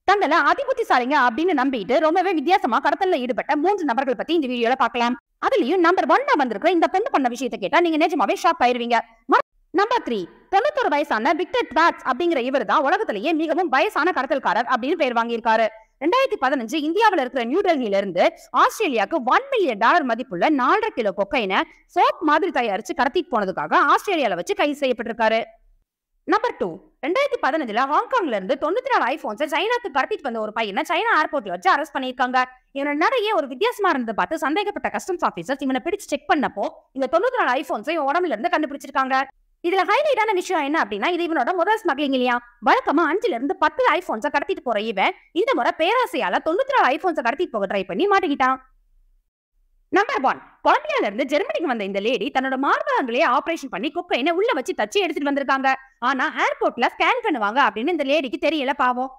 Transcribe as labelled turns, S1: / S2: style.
S1: தங்கள அதிபுத்திசாலிங்க அப்படின்னு நம்பிட்டு ரொம்பவே வித்தியாசமா கடத்தல்ல ஈடுபட்ட 3 நபர்கள் பத்தி இந்த வீடியோல பார்க்கலாம். அதுலயும் நம்பர் 1 வந்திருக்கிற இந்த பெண் பண்ண விஷயத்தை கேட்டா நீங்க நிஜமாவே ஷாக் ஆயிருவீங்க. நம்பர் 3 91 வயசான விக்டர் ட்வாட்ஸ் அப்படிங்கிற இவர் தான் உலகத்திலேயே மிகவும் வயசான கடத்தல்காரர் அப்படின்னு பேர் வாங்கியிருக்காரு. 2015 இந்தியாவில் இருக்கிற நியூ டெல்லியில இருந்து ஆஸ்திரேலியாவுக்கு $1 மில்லியன் மதிப்புள்ள 4.5 கிலோ கொக்கைனை சோப் மாதிரி தயாரிச்சு கடத்திட்டு போனதுக்காக ஆஸ்திரேலியால வச்சு கைது செய்யப்பட்டிருக்காரு. நம்பர் 2 2015 ஹாங்காங்ல இருந்து 94 ஐபோன்ஸ் சைனாக்கு கடத்திட்டு வந்த ஒரு பையனை சைனா ஏர்போர்ட்ல வச்சு அரெஸ்ட் பண்ணிருக்காங்க. இவனை நிறைய ஒரு வித்தியாசமா இருந்தது பார்த்து சந்தேகப்பட்ட கஸ்டம்ஸ் ஆபீசர்ஸ் இவனை பிடிச்சு செக் பண்ணப்போ இந்த 94 ஐபோன்ஸ் இவன் உடம்புல இருந்து கண்டுபிடிச்சிருக்காங்க. இதுல ஹைலைட்டான விஷயம் என்ன அப்படின்னா இது இவனோட முதல் ஸ்மக்லிங் இல்லையா. வழக்கமா 5 இருந்து 10 ஐபோன்ஸை கடத்திட்டு போற இவன் இந்த முறை பேராசையால 94 ஐபோன்ஸை கடத்திட்டு போக ட்ரை பண்ணி மாட்டிக்கிட்டான். நம்பர் 1 கொலம்பியால இருந்து ஜெர்மனிக்கு வந்த இந்த லேடி தன்னோட மார்பகங்களே ஆபரேஷன் பண்ணி கொக்கைனை உள்ள வச்சு தச்சு எடுத்துட்டு வந்திருக்காங்க. ஆனா ஏர்போர்ட்ல ஸ்கேன் பண்ணுவாங்க அப்படின்னு இந்த லேடிக்கு தெரியல பாவம்.